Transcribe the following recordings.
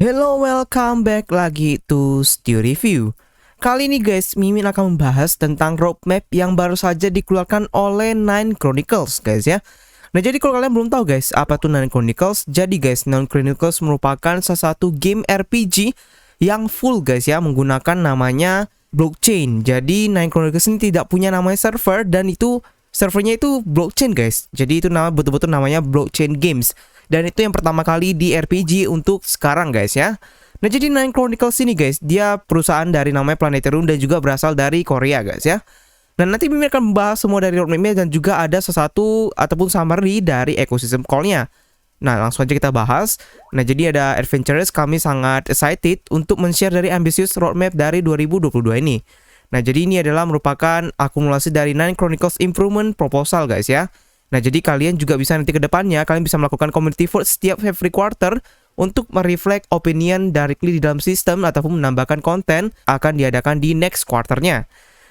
Hello, welcome back lagi to Stew Review. Kali ini guys, Mimin akan membahas tentang roadmap yang baru saja dikeluarkan oleh Nine Chronicles guys ya. Nah jadi kalau kalian belum tahu guys, apa tuh Nine Chronicles? Jadi guys, Nine Chronicles merupakan salah satu game RPG yang full guys ya, menggunakan namanya blockchain. Jadi Nine Chronicles ini tidak punya namanya server, dan itu servernya itu blockchain guys. Jadi itu nama betul-betul namanya blockchain games. Dan itu yang pertama kali di RPG untuk sekarang guys ya. Nah jadi Nine Chronicles ini guys, dia perusahaan dari namanya Planetarium dan juga berasal dari Korea guys ya. Nah nanti Mimin akan membahas semua dari roadmapnya dan juga ada sesuatu ataupun summary dari ekosistem call-nya. Nah langsung aja kita bahas. Nah jadi ada Adventurers, kami sangat excited untuk men-share dari ambitious roadmap dari 2022 ini. Nah jadi ini adalah merupakan akumulasi dari Nine Chronicles Improvement Proposal guys ya. Nah jadi kalian juga bisa nanti ke depannya, kalian bisa melakukan community vote setiap every quarter untuk mereflect opinion directly di dalam sistem ataupun menambahkan konten akan diadakan di next quarternya.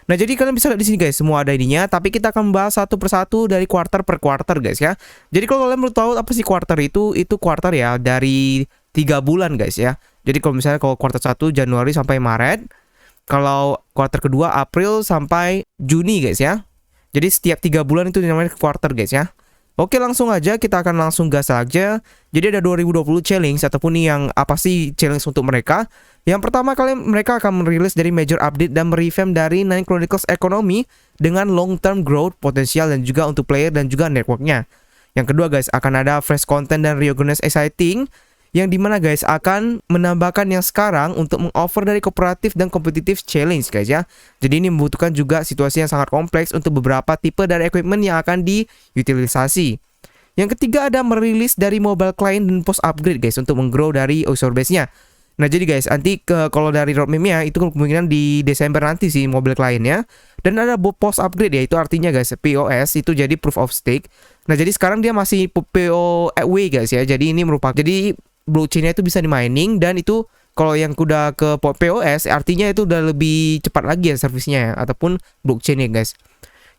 Nah jadi kalian bisa lihat di sini guys, semua ada ininya, tapi kita akan bahas satu persatu dari quarter per quarter guys ya. Jadi kalau kalian mau tahu apa sih quarter itu quarter ya dari 3 bulan guys ya. Jadi kalau misalnya kalau quarter 1 Januari sampai Maret, kalau quarter kedua April sampai Juni guys ya. Jadi setiap 3 bulan itu namanya quarter guys ya. Oke langsung aja, kita akan langsung gas aja. Jadi ada 2020 challenge ataupun yang apa sih challenge untuk mereka. Yang pertama kali mereka akan merilis dari major update dan merevamp dari Nine Chronicles Economy dengan long term growth potensial dan juga untuk player dan juga networknya. Yang kedua guys, akan ada fresh content dan reorganize exciting, yang dimana guys akan menambahkan yang sekarang untuk mengoffer dari kooperatif dan kompetitif challenge guys ya. Jadi ini membutuhkan juga situasi yang sangat kompleks untuk beberapa tipe dari equipment yang akan diutilisasi. Yang ketiga ada merilis dari mobile client dan post upgrade guys untuk menggrow dari user base-nya. Nah jadi guys, nanti kalau dari roadmap-nya itu kemungkinan di Desember nanti sih mobile client-nya. Dan ada post upgrade ya, itu artinya guys POS itu jadi proof of stake. Nah jadi sekarang dia masih POW guys ya. Jadi ini merupakan blockchain-nya itu bisa di-mining, dan itu kalau yang udah ke POS artinya itu udah lebih cepat lagi ya servisnya ya, ataupun blockchain-nya guys.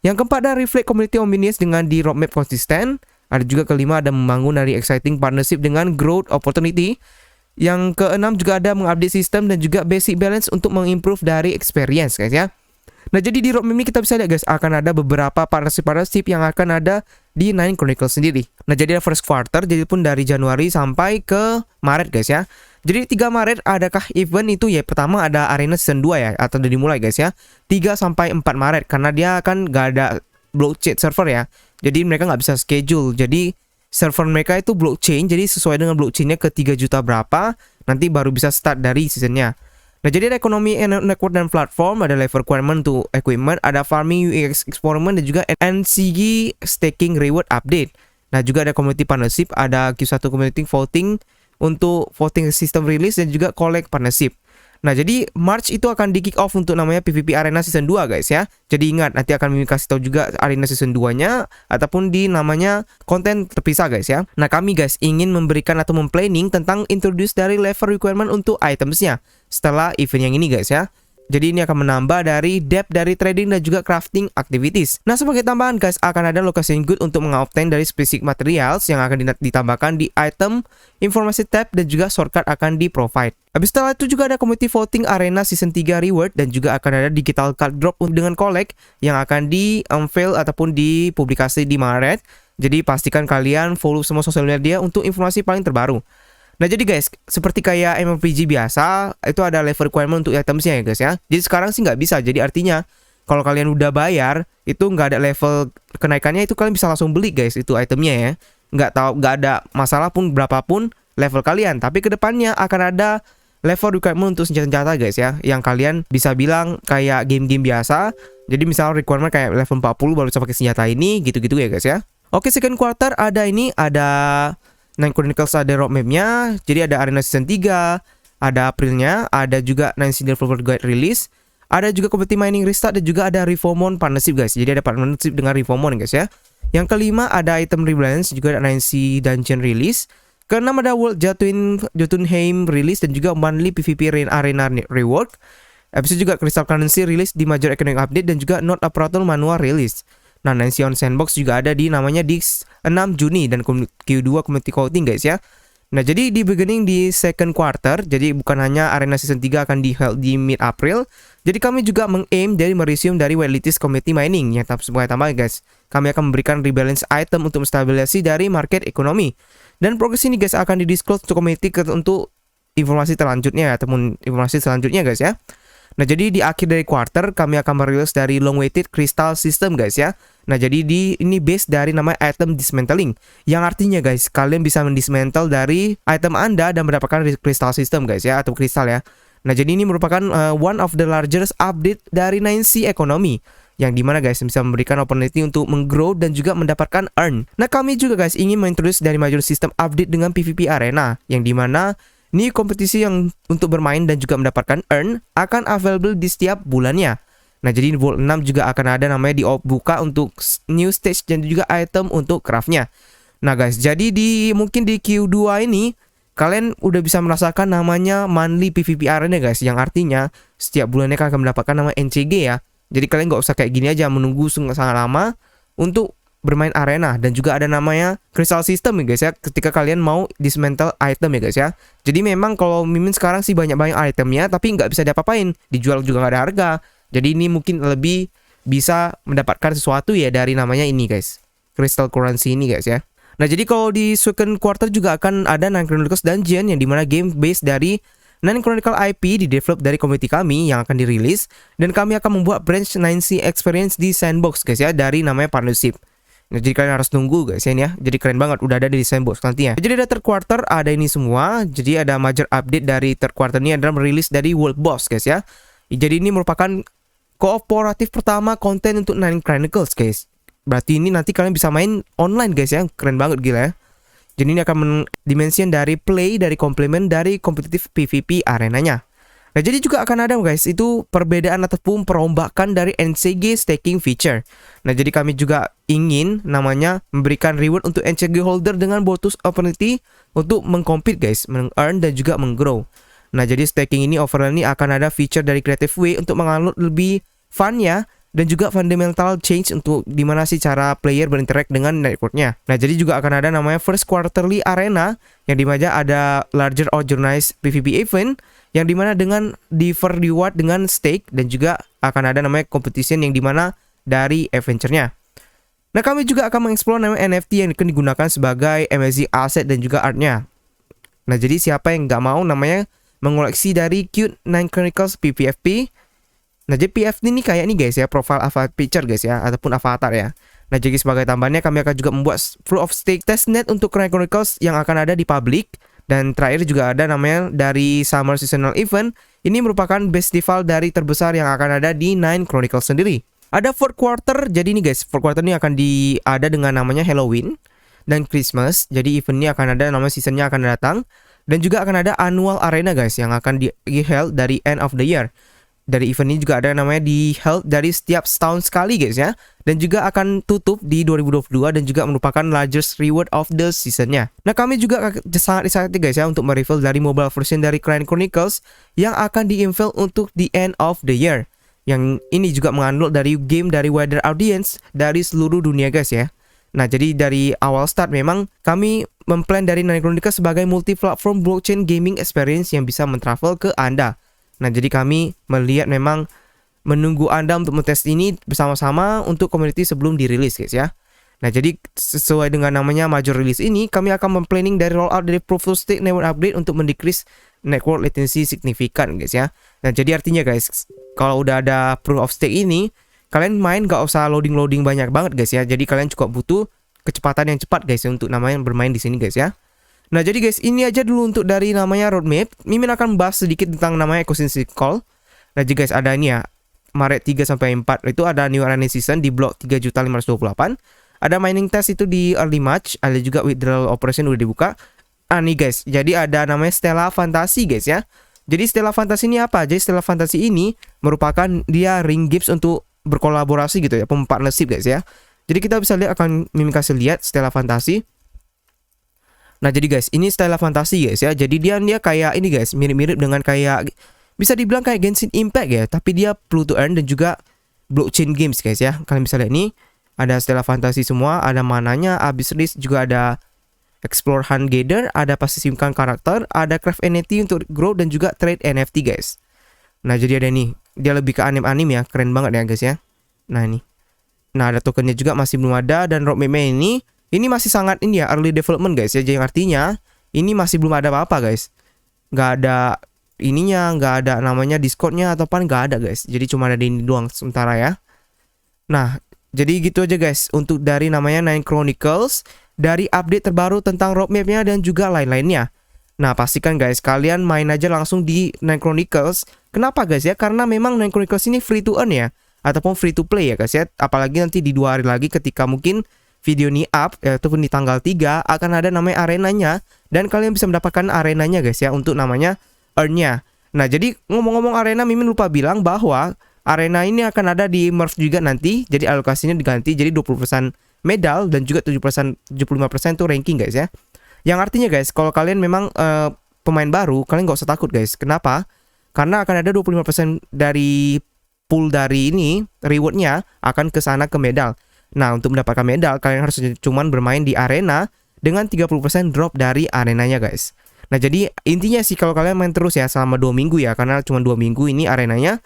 Yang keempat ada reflect community obedience dengan di roadmap konsisten. Ada juga kelima ada membangun dari exciting partnership dengan growth opportunity. Yang keenam juga ada mengupdate sistem dan juga basic balance untuk mengimprove dari experience guys ya. Nah jadi di roadmap ini kita bisa lihat guys, akan ada beberapa partnership yang akan ada di Nine Chronicles sendiri. Nah jadi ada first quarter, jadi pun dari Januari sampai ke Maret guys ya. Jadi 3 Maret adakah event itu ya, pertama ada Arena Season 2 ya, atau udah dimulai guys ya. 3 sampai 4 Maret karena dia akan gak ada blockchain server ya. Jadi mereka nggak bisa schedule. Jadi server mereka itu blockchain, jadi sesuai dengan blockchainnya ke 3 juta berapa, nanti baru bisa start dari seasonnya. Nah jadi ada ekonomi network dan platform, ada level requirement to equipment, ada farming UX experiment dan juga NCG staking reward update. Nah juga ada community partnership, ada Q1 community voting untuk voting system release dan juga collect partnership. Nah jadi March itu akan di kick off untuk namanya PvP Arena Season 2 guys ya. Jadi ingat, nanti akan kasih tahu juga Arena Season 2 nya ataupun di namanya konten terpisah guys ya. Nah kami guys ingin memberikan atau memplanning tentang introduce dari level requirement untuk itemsnya setelah event yang ini guys ya. Jadi ini akan menambah dari depth dari trading dan juga crafting activities. Nah sebagai tambahan guys, akan ada location good untuk mengobtain dari spesifik materials yang akan ditambahkan di item, informasi tab, dan juga shortcut akan di-provide. Habis setelah itu juga ada community voting Arena Season 3 reward, dan juga akan ada digital card drop dengan collect yang akan di-unveil ataupun dipublikasi di Maret. Jadi pastikan kalian follow semua sosial media untuk informasi paling terbaru. Nah jadi guys, seperti kayak MMORPG biasa, itu ada level requirement untuk itemsnya ya guys ya. Jadi sekarang sih nggak bisa, jadi artinya kalau kalian udah bayar, itu nggak ada level kenaikannya, itu kalian bisa langsung beli guys itu itemnya ya. Nggak ada masalah pun berapapun level kalian. Tapi kedepannya akan ada level requirement untuk senjata-senjata guys ya, yang kalian bisa bilang kayak game-game biasa. Jadi misalnya requirement kayak level 40 baru bisa pakai senjata ini, gitu-gitu ya guys ya. Oke, second quarter ada Nine Chronicles, ada roadmapnya. Jadi ada Arena Season 3, ada Aprilnya, ada juga Nine Single Flower Guide Release, ada juga Community Mining Restart, dan juga ada Revomon Partnership guys. Jadi ada partnership dengan Revomon guys ya. Yang kelima ada Item Rebalance, juga ada 9C Dungeon Release. Keenam ada World Jotunheim Release dan juga Monthly PvP Arena Reward. Habis itu juga Crystal Currency Release di Major Economic Update dan juga Not Apparatus Manual Release. Nah, Nancy on Sandbox juga ada di namanya di 6 Juni dan Q2 Community Voting guys ya. Nah, jadi di beginning di second quarter, jadi bukan hanya Arena Season 3 akan di mid-April, jadi kami juga meng-aim dari meresume dari Wildlitis Community Mining yang sebagai tambahan guys. Kami akan memberikan rebalance item untuk menstabilisasi dari market ekonomi. Dan progres ini guys akan di-disclose untuk community untuk informasi selanjutnya ataupun informasi selanjutnya guys ya. Nah, jadi di akhir dari quarter kami akan merilis dari long waited crystal system guys ya. Nah, jadi ini base dari namanya item dismantling, yang artinya guys kalian bisa mendismantle dari item Anda dan mendapatkan crystal system guys ya, atau kristal ya. Nah, jadi ini merupakan one of the largest update dari 9C ekonomi, yang dimana guys bisa memberikan opportunity untuk menggrow dan juga mendapatkan earn. Nah, kami juga guys ingin mengintroduce dari major system update dengan PvP arena, yang dimana ini kompetisi yang untuk bermain dan juga mendapatkan earn akan available di setiap bulannya. Nah, jadi di Vault 6 juga akan ada namanya dibuka untuk new stage dan juga item untuk craftnya. Nah guys, jadi mungkin di Q2 ini kalian udah bisa merasakan namanya monthly PvP arena guys, yang artinya setiap bulannya kalian akan mendapatkan nama NCG ya. Jadi kalian nggak usah kayak gini aja menunggu sangat lama untuk bermain arena, dan juga ada namanya crystal system ya guys ya, ketika kalian mau dismantle item ya guys ya. Jadi memang kalau Mimin sekarang sih banyak itemnya, tapi nggak bisa diapa-apain, dijual juga nggak ada harga. Jadi ini mungkin lebih bisa mendapatkan sesuatu ya dari namanya ini guys, crystal currency ini guys ya. Nah, jadi kalau di second quarter juga akan ada Nine Chronicles Dungeon, yang dimana game base dari Nine Chronicle IP di-develop dari community kami yang akan dirilis, dan kami akan membuat branch 9C experience di sandbox guys ya, dari namanya partnership. Nah, jadi kalian harus tunggu guys ya ini ya. Jadi keren banget udah ada di sandbox nantinya. Jadi ada third quarter ada ini semua. Jadi ada major update dari third quarter ini adalah merilis dari World Boss guys ya. Jadi ini merupakan kooperatif pertama konten untuk Nine Chronicles guys. Berarti ini nanti kalian bisa main online guys ya. Keren banget gila ya. Jadi ini akan dimention dari play, dari komplement, dari kompetitif PvP arenanya. Nah, jadi juga akan ada guys itu perbedaan ataupun perombakan dari NCG staking feature. Nah, jadi kami juga ingin namanya memberikan reward untuk NCG holder dengan bonus opportunity untuk mengcompete guys, meng-earn dan juga meng-grow. Nah, jadi staking ini overall ini akan ada feature dari Creative Way untuk mengalut lebih fun ya, dan juga fundamental change untuk dimana sih cara player berinteract dengan networknya. Nah, jadi juga akan ada namanya first quarterly arena, yang dimana ada larger organized PvP event, yang dimana dengan differ reward dengan stake, dan juga akan ada namanya competition yang dimana dari adventure-nya. Nah, kami juga akan mengeksplor namanya NFT yang akan digunakan sebagai amazing asset dan juga artnya. Nah, jadi siapa yang nggak mau namanya mengoleksi dari Cute Nine Chronicles PPFP. Nah, jadi PFP ini kayak nih guys ya, profile avatar picture guys ya, ataupun avatar ya. Nah, jadi sebagai tambahannya kami akan juga membuat proof of stake testnet untuk Nine Chronicles yang akan ada di public. Dan terakhir juga ada namanya dari Summer Seasonal Event. Ini merupakan festival dari terbesar yang akan ada di Nine Chronicles sendiri. Ada fourth quarter, jadi nih guys, fourth quarter ini akan ada dengan namanya Halloween dan Christmas. Jadi event ini akan ada namanya seasonnya akan datang. Dan juga akan ada annual arena guys yang akan di-held dari end of the year. Dari event ini juga ada namanya di-held dari setiap setahun sekali guys ya. Dan juga akan tutup di 2022 dan juga merupakan largest reward of the seasonnya. Nah, kami juga sangat excited guys ya untuk mereveal dari mobile version dari Nine Chronicles yang akan di-unveil untuk the end of the year. Yang ini juga mengandung dari game dari wider audience dari seluruh dunia guys ya. Nah, jadi dari awal start memang kami memplan dari Nine Chronicles sebagai multi-platform blockchain gaming experience yang bisa mentravel ke Anda. Nah, jadi kami melihat memang menunggu Anda untuk mentes ini bersama-sama untuk community sebelum dirilis guys ya. Nah, jadi sesuai dengan namanya major release ini, kami akan memplanning dari rollout dari proof of stake network upgrade untuk mendecrease network latency signifikan guys ya. Nah, jadi artinya guys, kalau udah ada proof of stake ini, kalian main gak usah loading banyak banget guys ya. Jadi kalian cukup butuh kecepatan yang cepat guys untuk namanya bermain di sini guys ya. Nah, jadi guys, ini aja dulu untuk dari namanya roadmap. Mimin akan bahas sedikit tentang namanya ecosystem call. Nah, jadi guys, ada ini ya, Maret 3 sampai 4 itu ada new arena season di blok 3.528. Ada mining test itu di early March, ada juga withdrawal operation udah dibuka. Nih guys, jadi ada namanya Stella Fantasy guys ya. Jadi Stella Fantasy ini apa? Jadi Stella Fantasy ini merupakan dia ring games untuk berkolaborasi gitu ya, partnership guys ya. Jadi kita bisa lihat, akan Mimin kasih lihat Stella Fantasy. Nah, jadi guys, ini Stella Fantasy guys ya. Jadi dia kayak ini guys, mirip-mirip dengan kayak bisa dibilang kayak Genshin Impact ya, tapi dia play to earn dan juga blockchain games guys ya. Kalian bisa lihat nih, ada Stella Fantasy semua, ada mananya, habis list juga ada Explore Hunt Gather, ada pasti simpan karakter, ada Craft NFT untuk grow dan juga trade NFT guys. Nah jadi ada nih, dia lebih ke anim-anim ya, keren banget ya guys ya. Nah ini, nah ada tokennya juga masih belum ada, dan roadmapnya ini masih sangat ini ya, early development guys ya. Jadi artinya ini masih belum ada apa-apa guys. Nggak ada ininya, nggak ada namanya Discordnya ataupun nggak ada guys. Jadi cuma ada di ini doang sementara ya. Nah jadi gitu aja guys untuk dari namanya Nine Chronicles, dari update terbaru tentang roadmapnya dan juga lain-lainnya. Nah pastikan guys kalian main aja langsung di Nine Chronicles. Kenapa guys ya? Karena memang Nine Chronicles ini free to earn ya, ataupun free to play ya guys ya. Apalagi nanti di 2 hari lagi ketika mungkin video ini up, ataupun di tanggal 3 akan ada namanya arenanya, dan kalian bisa mendapatkan arenanya guys ya untuk namanya earn-nya. Nah jadi ngomong-ngomong arena, Mimin lupa bilang bahwa arena ini akan ada di Merge juga nanti. Jadi alokasinya diganti jadi 20% medal dan juga 7%, 75% itu ranking guys ya. Yang artinya guys kalau kalian memang pemain baru, kalian gak usah takut guys. Kenapa? Karena akan ada 25% dari pool dari ini rewardnya akan ke sana ke medal. Nah untuk mendapatkan medal kalian harus cuman bermain di arena dengan 30% drop dari arenanya guys. Nah jadi intinya sih kalau kalian main terus ya selama 2 minggu ya, karena cuma 2 minggu ini arenanya.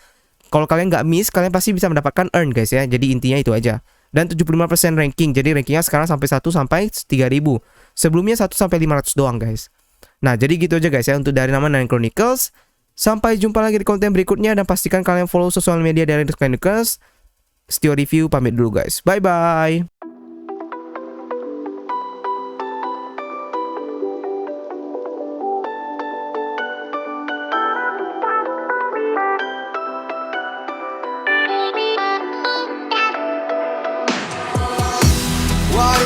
Kalau kalian nggak miss, kalian pasti bisa mendapatkan earn guys ya. Jadi intinya itu aja. Dan 75% ranking. Jadi rankingnya sekarang sampai 1 sampai 3000. Sebelumnya 1 sampai 500 doang guys. Nah jadi gitu aja guys ya untuk dari nama Nine Chronicles. Sampai jumpa lagi di konten berikutnya, dan pastikan kalian follow sosial media dari Nine Chronicles. Stio Review pamit dulu guys. Bye bye. What